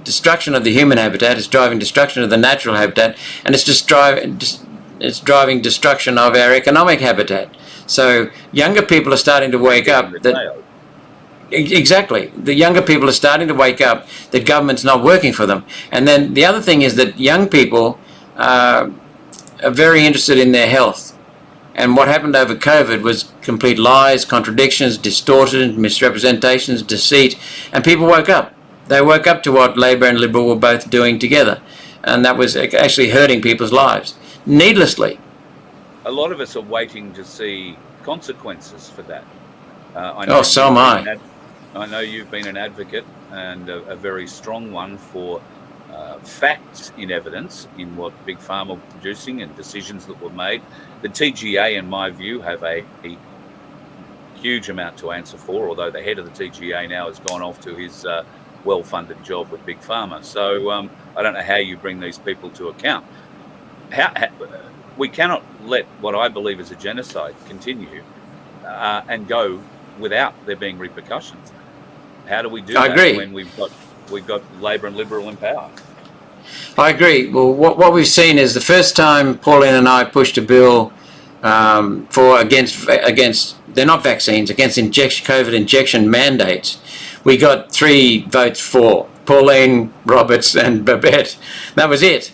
destruction of the human habitat, it's driving destruction of the natural habitat, and it's just driving destruction of our economic habitat. So younger people are starting to wake up that exactly, the younger people are starting to wake up that government's not working for them. And then the other thing is that young people are very interested in their health. And what happened over COVID was complete lies, contradictions, distortions, misrepresentations, deceit, and people woke up. They woke up to what Labor and Liberal were both doing together, and that was actually hurting people's lives, needlessly. A lot of us are waiting to see consequences for that. So am I. I know you've been an advocate, and a very strong one, for facts in evidence in what Big Pharma were producing and decisions that were made. The TGA, in my view, have a huge amount to answer for, although the head of the TGA now has gone off to his well-funded job with Big Pharma. So I don't know how you bring these people to account. We cannot let what I believe is a genocide continue and go without there being repercussions. How do we do that when we've got Labor and Liberal in power? I agree. Well, what we've seen is the first time Pauline and I pushed a bill against they're not vaccines, against COVID injection mandates, we got 3 votes for. Pauline, Roberts and Babette. That was it.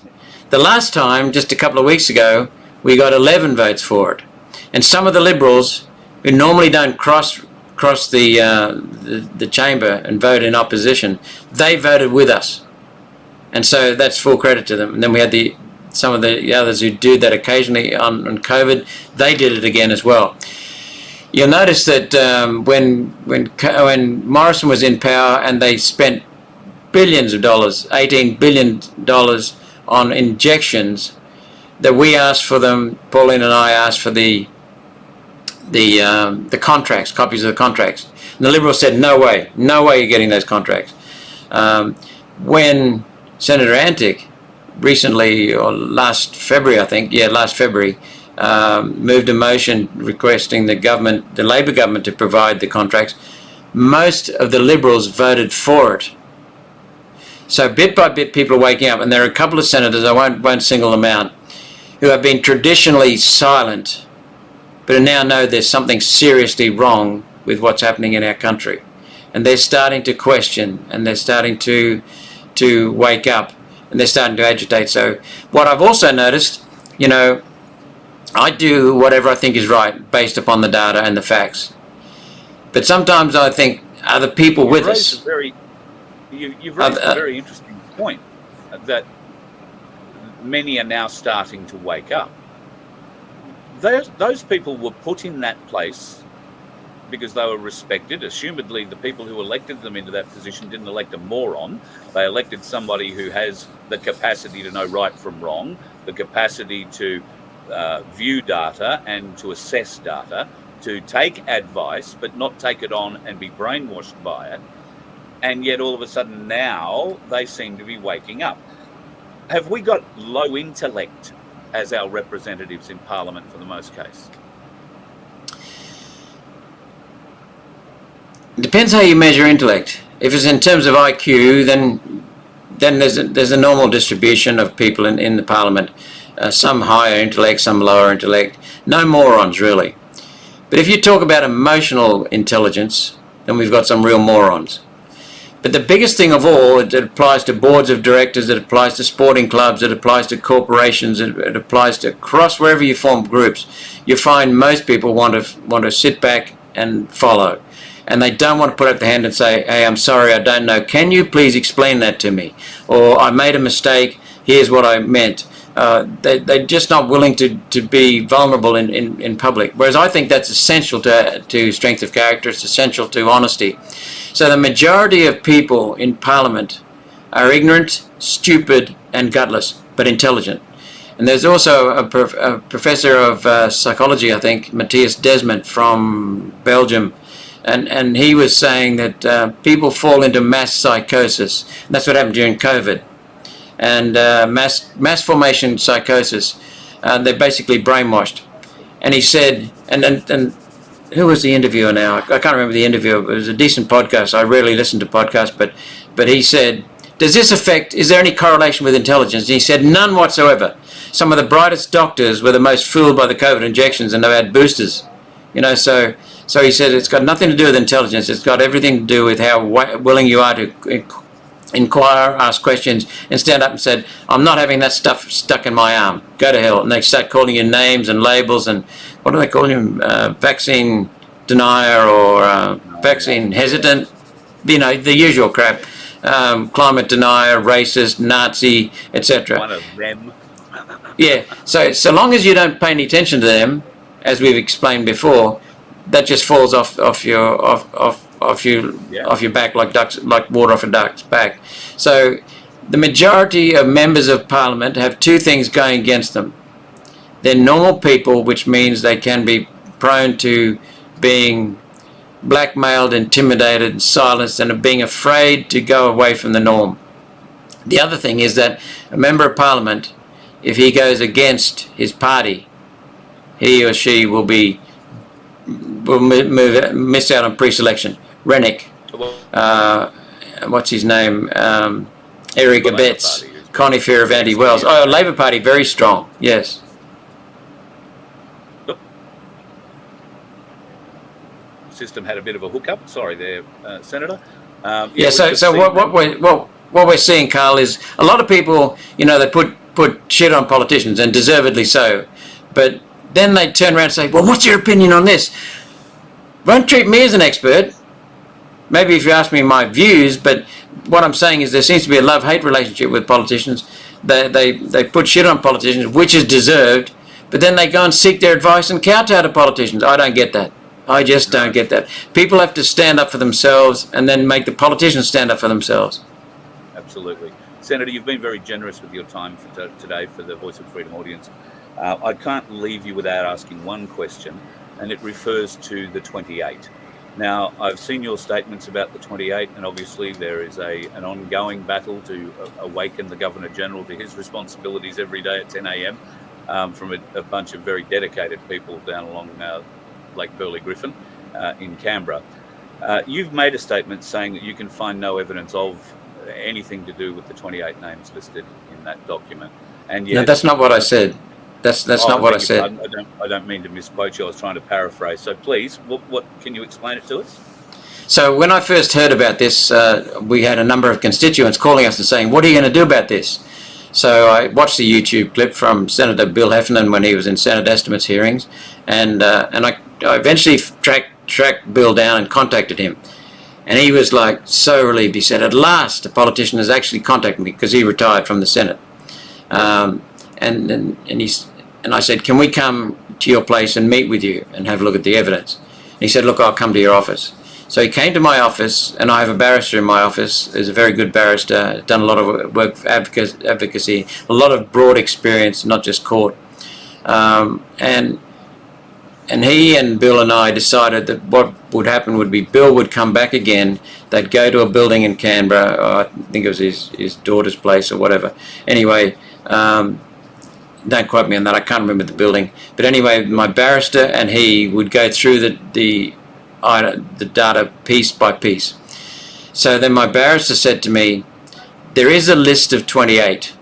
The last time, just a couple of weeks ago, we got 11 votes for it. And some of the Liberals, who normally don't cross the chamber and vote in opposition, they voted with us. And so that's full credit to them. And then we had some of the others who do that occasionally on COVID, they did it again as well. You'll notice that when Morrison was in power and they spent billions of dollars, $18 billion on injections, that we asked for them, Pauline and I asked for the contracts, copies of the contracts. And the Liberals said, no way you're getting those contracts. When Senator Antic recently, or last February, moved a motion requesting the Labor government to provide the contracts, most of the Liberals voted for it. So bit by bit, people are waking up, and there are a couple of senators, I won't single them out, who have been traditionally silent, but now know there's something seriously wrong with what's happening in our country. And they're starting to question, and they're starting to wake up, and they're starting to agitate. So what I've also noticed, you know, I do whatever I think is right based upon the data and the facts. But sometimes I think, are the people with us? You've raised a very interesting point, that many are now starting to wake up. Those people were put in that place because they were respected. Assumedly, the people who elected them into that position didn't elect a moron. They elected somebody who has the capacity to know right from wrong, the capacity to view data and to assess data, to take advice but not take it on and be brainwashed by it. And yet all of a sudden now they seem to be waking up. Have we got low intellect as our representatives in Parliament for the most case? It depends how you measure intellect. If it's in terms of IQ, then there's a normal distribution of people in the Parliament. Some higher intellect, some lower intellect. No morons, really. But if you talk about emotional intelligence, then we've got some real morons. But the biggest thing of all, it applies to boards of directors, it applies to sporting clubs, it applies to corporations, it applies to wherever you form groups. You find most people want to sit back and follow. And they don't want to put up their hand and say, hey, I'm sorry, I don't know. Can you please explain that to me? Or I made a mistake, here's what I meant. They're just not willing to be vulnerable in public. Whereas I think that's essential to strength of character, it's essential to honesty. So the majority of people in Parliament are ignorant, stupid and gutless, but intelligent. And there's also a professor of psychology, I think, Matthias Desmet from Belgium, and he was saying that people fall into mass psychosis. And that's what happened during COVID. And mass formation psychosis, they're basically brainwashed. And he said, and who was the interviewer now? I can't remember the interviewer. It was a decent podcast. I rarely listen to podcasts, but he said, is there any correlation with intelligence? And he said, none whatsoever. Some of the brightest doctors were the most fooled by the COVID injections, and they had boosters. You know, so he said it's got nothing to do with intelligence. It's got everything to do with how willing you are to inquire, ask questions, and stand up and said, I'm not having that stuff stuck in my arm. Go to hell. And they start calling you names and labels and what do they call you? Vaccine denier or vaccine hesitant. You know, the usual crap. Climate denier, racist, Nazi, etc. One of them. Yeah. So long as you don't pay any attention to them, as we've explained before, that just falls off your back like water off a duck's back. So the majority of members of Parliament have two things going against them. They're normal people, which means they can be prone to being blackmailed, intimidated, silenced, and of being afraid to go away from the norm. The other thing is that a member of Parliament, if he goes against his party, he or she will miss out on pre-selection. Rennick, what's his name? Eric Abetz, Connie Fierravanti Wells. Oh, Labor Party, very strong. Yes. System had a bit of a hookup. Sorry, there, Senator. So what we're seeing, Carl, is a lot of people, you know, they put shit on politicians, and deservedly so, but then they turn around and say, well, what's your opinion on this? Won't treat me as an expert. Maybe if you ask me my views, but what I'm saying is there seems to be a love-hate relationship with politicians. They put shit on politicians, which is deserved, but then they go and seek their advice and kowtow to politicians. I don't get that. I just don't get that. People have to stand up for themselves and then make the politicians stand up for themselves. Absolutely. Senator, you've been very generous with your time for today for the Voice of Freedom audience. I can't leave you without asking one question, and it refers to the 28. Now, I've seen your statements about the 28, and obviously there is an ongoing battle to awaken the Governor-General to his responsibilities every day at 10 a.m. From a bunch of very dedicated people down along Lake Burley Griffin in Canberra. You've made a statement saying that you can find no evidence of anything to do with the 28 names listed in that document, and yet No, that's not what I said. That's not what I said. I don't mean to misquote you. I was trying to paraphrase. So please, what can you explain it to us? So when I first heard about this, we had a number of constituents calling us and saying, "What are you going to do about this?" So I watched the YouTube clip from Senator Bill Heffernan when he was in Senate estimates hearings, and I eventually tracked Bill down and contacted him. And he was like so relieved. He said, "At last, a politician has actually contacted me," because he retired from the Senate. And I said, "Can we come to your place and meet with you and have a look at the evidence?" And he said, "Look, I'll come to your office." So he came to my office, and I have a barrister in my office. He's a very good barrister, done a lot of work for advocacy, a lot of broad experience, not just court. And he and Bill and I decided that what would happen would be Bill would come back again. They'd go to a building in Canberra, or I think it was his daughter's place or whatever. Anyway, don't quote me on that, I can't remember the building. But anyway, my barrister and he would go through the data piece by piece. So then my barrister said to me, "There is a list of 28.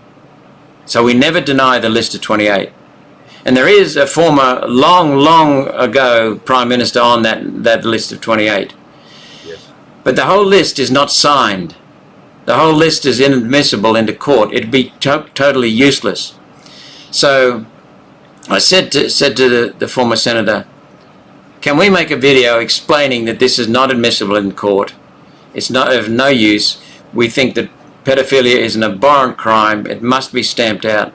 So we never deny the list of 28. And there is a former, long ago Prime Minister on that list of 28. Yes. But the whole list is not signed. The whole list is inadmissible into court. It'd be totally useless." So I said to the former senator, "Can we make a video explaining that this is not admissible in court? It's not of no use. We think that pedophilia is an abhorrent crime. It must be stamped out."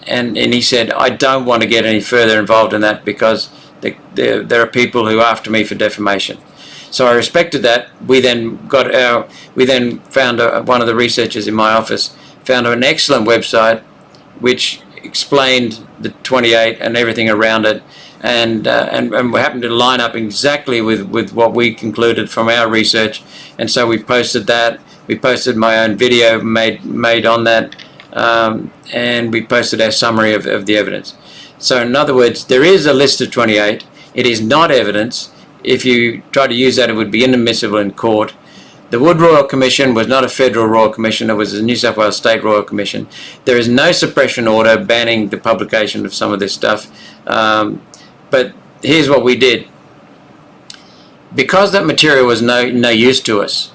And he said, "I don't want to get any further involved in that because there are people who are after me for defamation." So I respected that. We then found one of the researchers in my office found an excellent website which explained the 28 and everything around it, and we happened to line up exactly with what we concluded from our research, and so we posted that. We posted my own video made on that, and we posted our summary of the evidence. So in other words, there is a list of 28. It is not evidence. If you try to use that, it would be inadmissible in court. The Wood Royal Commission was not a federal royal commission, it was a New South Wales State Royal Commission. There is no suppression order banning the publication of some of this stuff. But here's what we did. Because that material was no use to us,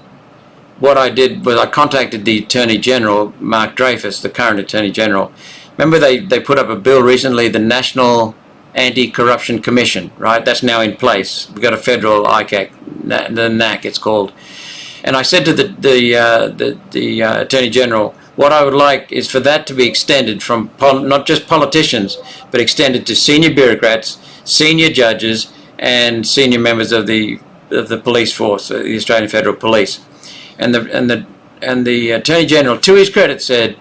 what I did was I contacted the Attorney General, Mark Dreyfus, the current Attorney General. Remember they put up a bill recently, the National Anti-Corruption Commission, right? That's now in place. We've got a federal ICAC, the NAC it's called. And I said to the Attorney General, what I would like is for that to be extended from not just politicians, but extended to senior bureaucrats, senior judges, and senior members of the police force, the Australian Federal Police. And the Attorney General, to his credit, said,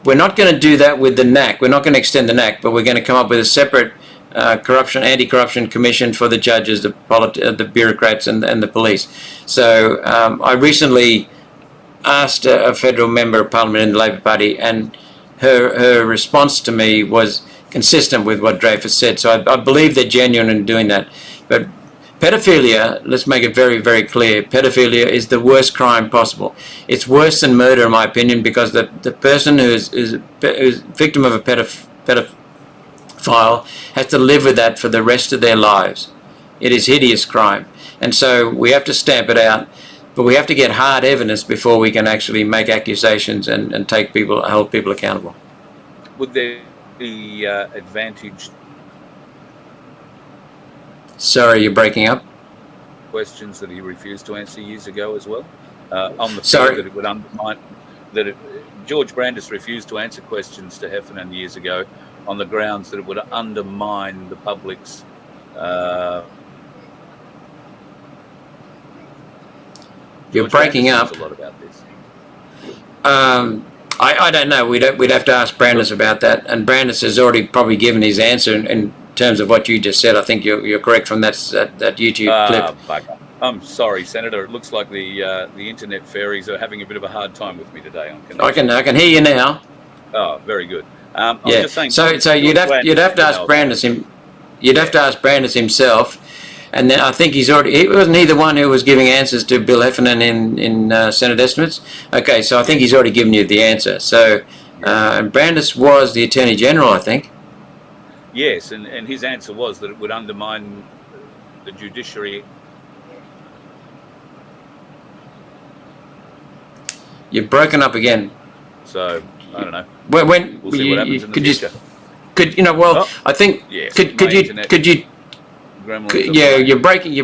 "We're not going to do that with the NAC. We're not going to extend the NAC, but we're going to come up with a separate anti-corruption commission for the judges, the bureaucrats, and the police." So I recently asked a federal member of parliament in the Labor Party, and her response to me was consistent with what Dreyfus said. So I believe they're genuine in doing that. But pedophilia, let's make it very, very clear, pedophilia is the worst crime possible. It's worse than murder, in my opinion, because the person who is victim of a pedophile has to live with that for the rest of their lives. It is hideous crime. And so we have to stamp it out, but we have to get hard evidence before we can actually make accusations and hold people accountable. Would there be advantage? Sorry, you're breaking up. Questions that he refused to answer years ago as well, on the Sorry. fear that it would undermine George Brandis refused to answer questions to Heffernan years ago on the grounds that it would undermine the public's. You're breaking up. A lot about this. I don't know. We'd have to ask Brandis about that, and Brandis has already probably given his answer in terms of what you just said. I think you're correct from that YouTube clip. Bugger. I'm sorry, Senator. It looks like the internet fairies are having a bit of a hard time with me today. I can hear you now. Oh, very good. I'm yeah. just saying, so you'd have to ask Brandis. You'd have to ask Brandis himself. And then I think wasn't he the one who was giving answers to Bill Heffernan in Senate estimates? Okay, so I think he's already given you the answer. So, and Brandis was the Attorney General, I think. Yes, and his answer was that it would undermine the judiciary. You've broken up again. So, I don't know. When we'll see what happens in the future. I think, yes, you're breaking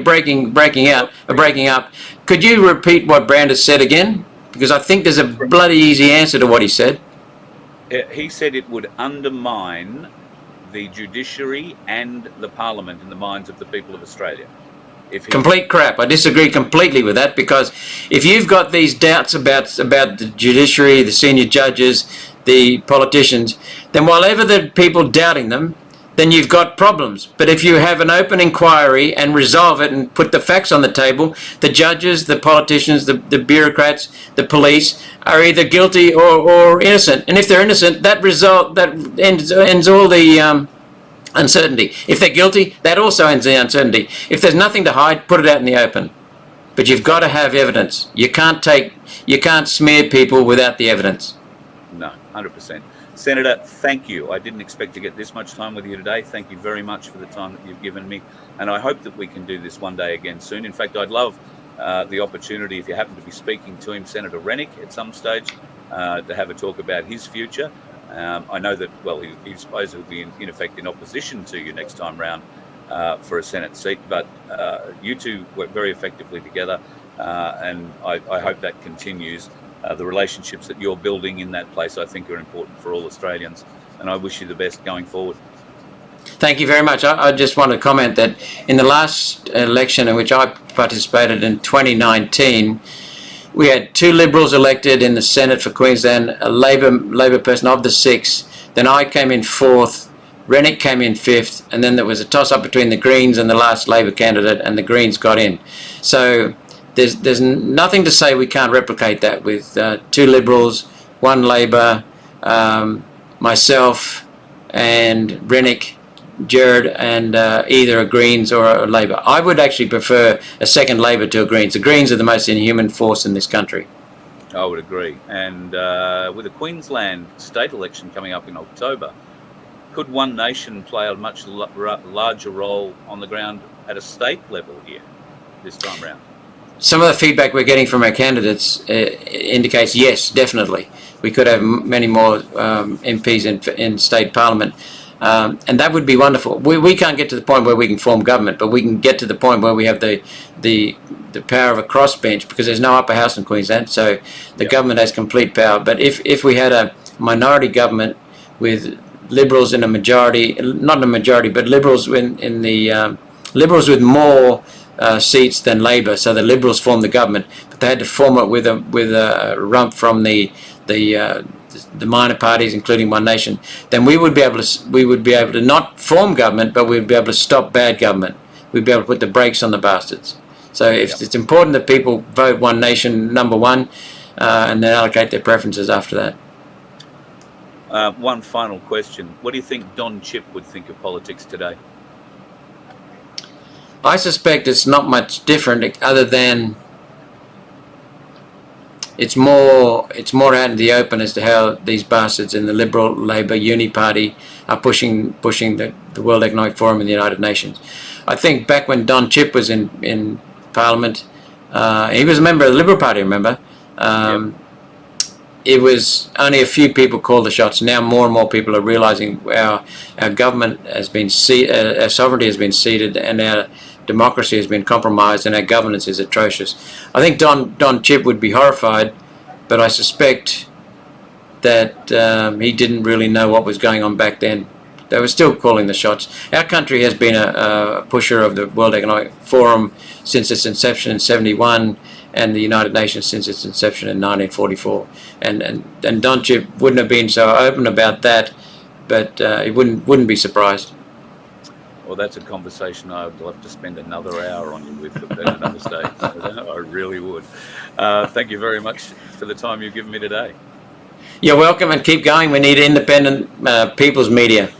up. Could you repeat what Brandis said again? Because I think there's a bloody easy answer to what he said. He said it would undermine the judiciary and the parliament in the minds of the people of Australia. Complete crap. I disagree completely with that, because if you've got these doubts about the judiciary, the senior judges, the politicians, then while ever there are people doubting them, then you've got problems. But if you have an open inquiry and resolve it and put the facts on the table, the judges, the politicians, the bureaucrats, the police are either guilty or innocent. And if they're innocent, that ends all the uncertainty. If they're guilty, that also ends the uncertainty. If there's nothing to hide, put it out in the open. But you've got to have evidence. You can't smear people without the evidence. No, 100%. Senator, thank you. I didn't expect to get this much time with you today. Thank you very much for the time that you've given me. And I hope that we can do this one day again soon. In fact, I'd love the opportunity, if you happen to be speaking to him, Senator Rennick, at some stage, to have a talk about his future. I know that, well, he suppose he'll be in effect in opposition to you next time round for a Senate seat, but you two work very effectively together, and I hope that continues. The relationships that you're building in that place, I think, are important for all Australians, and I wish you the best going forward. Thank you very much. I just want to comment that in the last election in which I participated in 2019, we had 2 Liberals elected in the Senate for Queensland, a Labor person of the 6. Then I came in 4th, Rennick came in 5th, and then there was a toss-up between the Greens and the last Labor candidate, and the Greens got in. So there's nothing to say we can't replicate that with 2 Liberals, 1 Labor, myself and Rennick, Jared, and either a Greens or a Labor. I would actually prefer a second Labor to a Greens. The Greens are the most inhuman force in this country. I would agree. And with the Queensland state election coming up in October, could One Nation play a much larger role on the ground at a state level here this time round? Some of the feedback we're getting from our candidates indicates yes, definitely. We could have many more MPs in state parliament. And that would be wonderful. We can't get to the point where we can form government, but we can get to the point where we have the power of a crossbench, because there's no upper house in Queensland, so the government has complete power. But if we had a minority government with Liberals in a majority, not in a majority, but Liberals in the Liberals with more seats than Labor, so the Liberals formed the government, but they had to form it with a rump from the minor parties, including One Nation. Then we would be able to not form government, but we'd be able to stop bad government. We'd be able to put the brakes on the bastards. So it's important that people vote One Nation number 1, and then allocate their preferences after that. One final question. What do you think Don Chipp would think of politics today? I suspect it's not much different, other than it's more out in the open as to how these bastards in the Liberal Labor Uni Party are pushing the World Economic Forum and the United Nations. I think back when Don Chipp was in Parliament, he was a member of the Liberal Party, remember? It was only a few people called the shots. Now more and more people are realising our government has been our sovereignty has been ceded, and our democracy has been compromised, and our governance is atrocious. I think Don Chipp would be horrified, but I suspect that he didn't really know what was going on back then. They were still calling the shots. Our country has been a pusher of the World Economic Forum since its inception in '71, and the United Nations since its inception in 1944. And Don Chipp wouldn't have been so open about that, but he wouldn't be surprised. Well, that's a conversation I would love to spend another hour on you with at another stage. I really would. Thank you very much for the time you've given me today. You're welcome, and keep going. We need independent people's media.